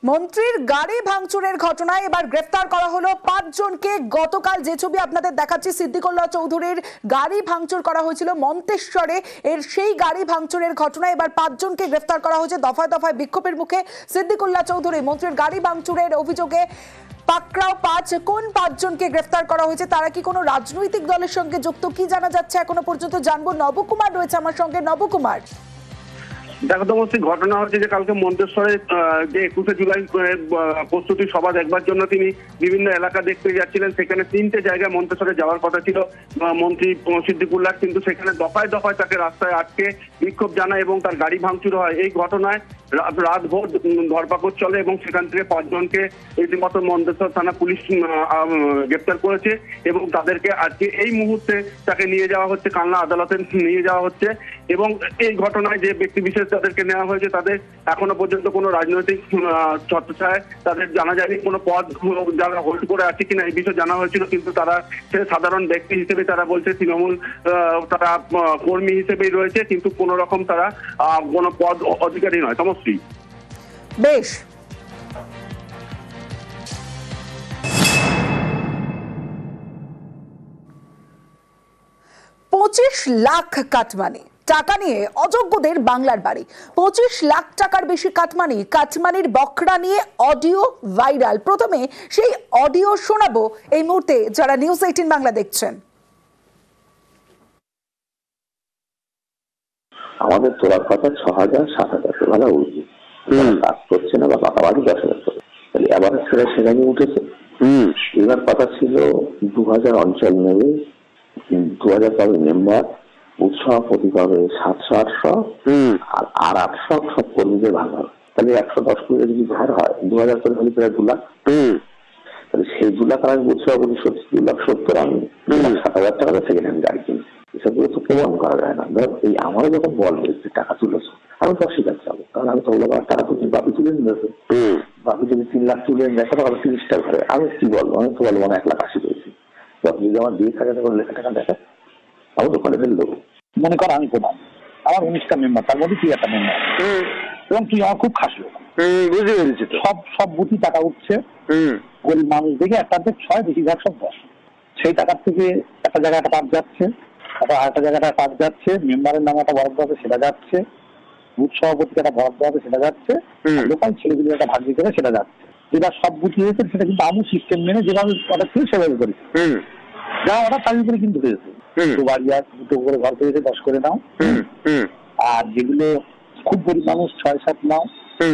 মন্ত্রীর গাড়ি ভাঙচুরের ঘটনায় এবার গ্রেফতার করা হলো 5 জনকে। গতকাল যে ছবি আপনাদের দেখাচ্ছি, সিদ্দিকুল্লাহ চৌধুরীর গাড়ি ভাঙচুর করা হয়েছিল মন্তেশ্বরে, এর সেই গাড়ি ভাঙচুরের ঘটনায় এবার 5 জনকে গ্রেফতার করা হয়েছে। দফায় দফায় বিক্ষোভের মুখে সিদ্দিকুল্লাহ চৌধুরী। মন্ত্রীর গাড়ি ভাঙচুরের অভিযোগে পাকড়াও 5। কোন 5 জনকে গ্রেফতার করা হয়েছে, তারা কি কোনো রাজনৈতিক দলের সঙ্গে যুক্ত, কি জানা যাচ্ছে এখনো পর্যন্ত জানবো। নবকুমার রয়েছে আমার সঙ্গে। নবকুমার, দেখো তমস্তি, ঘটনা হচ্ছে যে কালকে মন্তেশ্বরে যে 21শে জুলাই প্রস্তুতি সভা দেখবার জন্য তিনি বিভিন্ন এলাকা দেখতে যাচ্ছিলেন। সেখানে 3টে জায়গায় মন্তেশ্বরে যাওয়ার কথা ছিল মন্ত্রী সিদ্দিকুল্লাহ, কিন্তু সেখানে দফায় দফায় তাকে রাস্তায় আটকে বিক্ষোভ জানায় এবং তার গাড়ি ভাঙচুর হয়। এই ঘটনায় রাতভর ধরপাকড় চলে এবং সেখান থেকে 5 জনকে রীতিমতো মন্তেশ্বর থানা পুলিশ গ্রেপ্তার করেছে এবং তাদেরকে আজকে এই মুহূর্তে তাকে নিয়ে যাওয়া হচ্ছে, কালনা আদালতে নিয়ে যাওয়া হচ্ছে। এবং এই ঘটনায় যে ব্যক্তি বিশেষ তাদেরকে নেওয়া হয়েছে, তাদের এখনো পর্যন্ত কোনো রাজনৈতিক ছত্রছায়ায় তাদের জানা যায়নি, কোনো পদ যারা হোল্ড করে আছে কিনা এই বিষয়ে জানা হয়েছিল, কিন্তু তারা সাধারণ ব্যক্তি হিসেবে তারা বলছে তৃণমূল তারা কর্মী হিসেবেই রয়েছে, কিন্তু কোন রকম তারা কোনো পদ অধিকারী নয়। সমস্ত বেশ। 25 লাখ কাটমানি টাকা নিয়ে অযোগ্যদের বাংলার বাড়ি। 25 লাখ টাকার বেশি কাটমানি, কাটমানির বকরা নিয়ে অডিও ভাইরাল। প্রথমে সেই অডিও শোনাবো এই মুহূর্তে যারা নিউজ 18 বাংলা দেখছেন। আমাদের তোলার কথা 6,000-7,000 টাকা উঠবে, কাজ করছে না বা টাকা বাড়ি 10,000 করে, তাহলে আবার সেখানে উঠেছে। এবার কথা ছিল 2000 অঞ্চল নেবে, 2000 পাবে মেম্বার, সভাপতি পাবে 700-800, আর 800 সব কর্মীদের ভাগ হবে। তাহলে 110 করে যদি ঘর হয় 2000 করে হলে প্রায় 2 লাখ। তাহলে সেই 2 লাখ আমি সভাপতি 2,70,000, আমি 2,07,000 টাকা সেকেন্ড হ্যান্ড গাড়ি কিনি। এসবগুলো তো প্রমাণ করা যায় না। ধর এই আমারও যখন বলবে যে টাকা তুলেছো, আমি তো অস্বীকার যাবো, কারণ আমি তো টাকা তুলি, বাপি তুলে নিয়েছে। বাপি যদি 3 লাখ তুলে নিয়ে 30টা ঘরে, আমি কি বলবো? আমি তো বলবো না 1,80,000 পেয়েছি। যদি আমার 20,000 টাকা দেখে, আমি তো করে ফেলবো। মনে কর আমি প্রধান, আমার 19টা মেম্বার, তার মধ্যে তুই একটা মেম্বার, এবং তুই আমার খুব খাস লোক, বুঝতে পেরেছি। সব বুথি টাকা উঠছে, গরিব মানুষ দেখে একটা 6, বেশিরভাগ সব 10। সেই টাকার থেকে একটা জায়গায় একটা পাঠ যাচ্ছে, আরেকটা জায়গাটা পাঠ যাচ্ছে, মেম্বারের নামে একটা বরাদ্দ হবে সেটা যাচ্ছে, বুথ সভাপতিকে একটা বরাদ্দ হবে সেটা যাচ্ছে, লোকাল ছেলেগুলো একটা ভাগ দিতে হবে সেটা যাচ্ছে। যেটা সব বুথি হয়েছে সেটা কিন্তু আমি সিস্টেম মেনে যেভাবে অর্ডার ছিল সেভাবে করি, যা অর্ডার তার ভিতরে কিন্তু হয়েছে। তো বাড়ি আর 2টো করে ঘর পেয়েছে, 10 করে নাও। আর যেগুলো খুব গরিব মানুষ 6-7 নাও,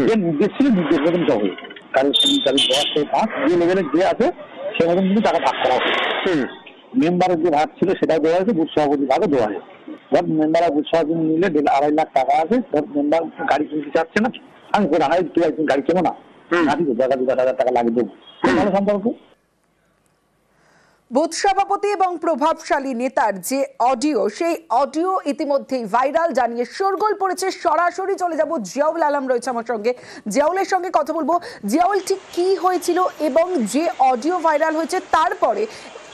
যে নির্দেশ ছিল নির্দেশ মতন সব হয়েছে। কারণ 10-5 যে লেভেলে যে আছে সে মতন কিন্তু টাকা ভাগ করা হয়েছে। মেম্বারের যে ভাগ ছিল সেটাও দেওয়া হয়েছে, বুথ সভাপতি ভাগও দেওয়া হয়েছে। ধর মেম্বার আর বুথ সভাপতি মিলে 2.5 লাখ টাকা আছে। ধর মেম্বার গাড়ি কিনতে চাচ্ছে না, আমি করে হাই তুই একদিন গাড়ি কেনো না, গাড়ি 2,000 টাকা লাগে দেবো, ভালো সম্পর্ক। বুথ সভাপতি এবং প্রভাবশালী নেতার যে অডিও, সেই অডিও ইতিমধ্যেই ভাইরাল, জানিয়ে শোরগোল পড়েছে। সরাসরি চলে যাব, জিয়াউল আলম রয়েছে আমার সঙ্গে, জিয়াউলের সঙ্গে কথা বলবো। জিয়াউল, ঠিক কি হয়েছিল এবং যে অডিও ভাইরাল হয়েছে তারপরে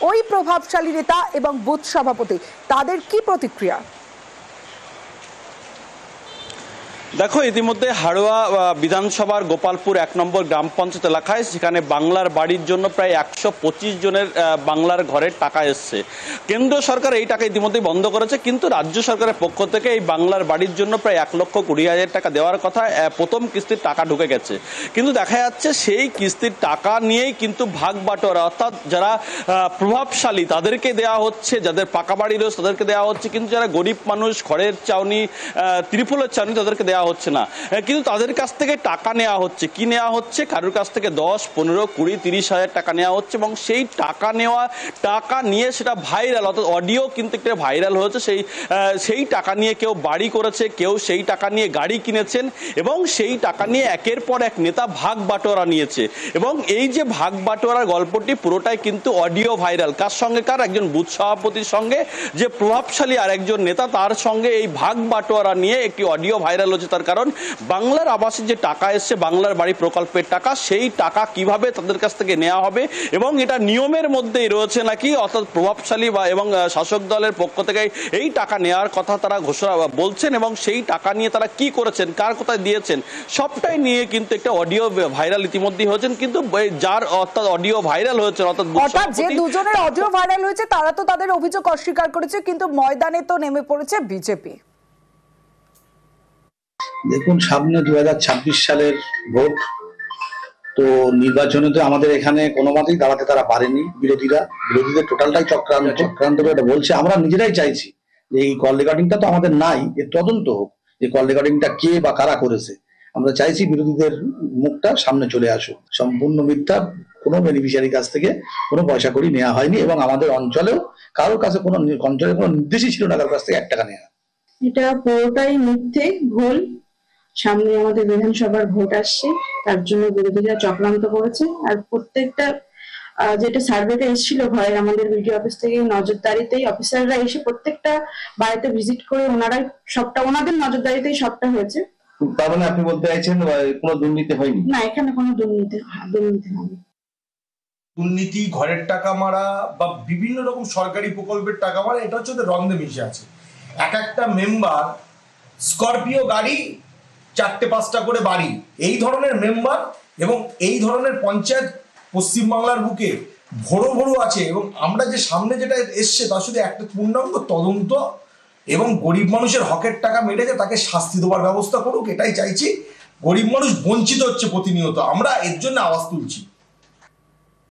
ওই প্রভাবশালী নেতা এবং বুথ সভাপতি তাদের কি প্রতিক্রিয়া? দেখো, ইতিমধ্যে হাড়োয়া বিধানসভার গোপালপুর 1 নম্বর গ্রাম পঞ্চায়েত এলাকায় সেখানে বাংলার বাড়ির জন্য প্রায় 125 জনের বাংলার ঘরের টাকা এসছে। কেন্দ্র সরকার এই টাকা ইতিমধ্যেই বন্ধ করেছে, কিন্তু রাজ্য সরকারের পক্ষ থেকে এই বাংলার বাড়ির জন্য প্রায় 1,20,000 টাকা দেওয়ার কথা, প্রথম কিস্তির টাকা ঢুকে গেছে। কিন্তু দেখা যাচ্ছে সেই কিস্তির টাকা নিয়েই কিন্তু ভাগ বাটোয়ারা, অর্থাৎ যারা প্রভাবশালী তাদেরকে দেওয়া হচ্ছে, যাদের পাকা বাড়ি রয়েছে তাদেরকে দেওয়া হচ্ছে, কিন্তু যারা গরিব মানুষ, খড়ের চাউনি, ত্রিপলের চাউনি, তাদেরকে দেওয়া হচ্ছে না। কিন্তু তাদের কাছ থেকে টাকা নেওয়া হচ্ছে। কি নেওয়া হচ্ছে? কারোর কাছ থেকে 10, 15, 20, 30,000 টাকা নেওয়া হচ্ছে এবং সেই টাকা নিয়ে সেটা ভাইরাল, অর্থাৎ অডিও কিন্তু একটা ভাইরাল হয়েছে। সেই টাকা নিয়ে কেউ বাড়ি করেছে, কেউ সেই টাকা নিয়ে গাড়ি কিনেছেন এবং সেই টাকা নিয়ে একের পর এক নেতা ভাগ বাটোয়ারা নিয়েছে। এবং এই যে ভাগ বাটোয়ারার গল্পটি পুরোটাই কিন্তু অডিও ভাইরাল। কার সঙ্গে কার? একজন বুথ সভাপতির সঙ্গে, যে প্রভাবশালী আর একজন নেতা, তার সঙ্গে এই ভাগ বাটোয়ারা নিয়ে একটি অডিও ভাইরাল হচ্ছে হয়েছে, তার কারণ বাংলার আবাসের যে টাকা এসছে, বাংলার বাড়ি প্রকল্পের টাকা, সেই টাকা কিভাবে তাদের কাছ থেকে নেওয়া হবে এবং এটা নিয়মের মধ্যেই রয়েছে নাকি, অর্থাৎ প্রভাবশালী বা এবং শাসক দলের পক্ষ থেকে এই টাকা নেওয়ার কথা তারা ঘোষণা বলছেন এবং সেই টাকা নিয়ে তারা কি করেছেন, কার কোথায় দিয়েছেন, সবটাই নিয়ে কিন্তু একটা অডিও ভাইরাল ইতিমধ্যেই হয়েছেন। কিন্তু যার অর্থাৎ অডিও ভাইরাল হয়েছে, অর্থাৎ যে দুজনের অডিও ভাইরাল হয়েছে তারা তো তাদের অভিযোগ অস্বীকার করেছে, কিন্তু ময়দানে তো নেমে পড়েছে বিজেপি। দেখুন, সামনে 2026 সালের ভোট, তো নির্বাচনে তো আমাদের এখানে কোনো মতেই দাঁড়াতে তারা পারেনি। বিরোধীদের টোটালটাই চক্রান্ত করে বলছে। আমরা নিজেরাই চাইছি যে এই কল রেকর্ডিংটা তো আমাদের নাই, এর তদন্ত হোক, যে কল রেকর্ডিংটা কে বা কারা করেছে। আমরা চাইছি বিরোধীদের মুখটা সামনে চলে আসুক। সম্পূর্ণ মিথ্যা, কোনো বেনিফিশিয়ারির কাছ থেকে কোনো পয়সা করি নেওয়া হয়নি এবং আমাদের অঞ্চলেও কারোর কাছে কোনো নির্দেশই ছিল না কারোর কাছ থেকে 1 টাকা নেওয়া। এটা পুরোটাই মিথ্যে, ভুল। সামনে আমাদের বিধানসভার ভোট আসছে, তার জন্য বিরোধীরা চক্রান্ত করেছে। আর প্রত্যেকটা যেটা সার্ভেতে এসেছিল ভয়, আমাদের বিডিও অফিস থেকে নজরদারিতেই অফিসাররা এসে প্রত্যেকটা বাড়িতে ভিজিট করে ওনারাই সবটা, ওনাদের নজরদারিতেই সবটা হয়েছে। তার মানে আপনি বলতে চাইছেন কোনো দুর্নীতি হয়নি? না, এখানে কোনো দুর্নীতি হয়নি। দুর্নীতি, ঘরের টাকা মারা বা বিভিন্ন রকম সরকারি প্রকল্পের টাকা মারা, এটা হচ্ছে ওদের রন্ধে মিশে আছে। এক একটা মেম্বার স্করপিও গাড়ি, 4-5টা করে বাড়ি, এই ধরনের মেম্বার এবং এই ধরনের পঞ্চায়েত পশ্চিমবাংলার বুকে ভরো ভরো আছে। এবং আমরা যে সামনে যেটা এসছে তা শুধু একটা পূর্ণাঙ্গ তদন্ত এবং গরিব মানুষের হকের টাকা মেটেছে তাকে শাস্তি দেওয়ার ব্যবস্থা করুক, এটাই চাইছি। গরিব মানুষ বঞ্চিত হচ্ছে প্রতিনিয়ত, আমরা এর জন্য আওয়াজ তুলছি।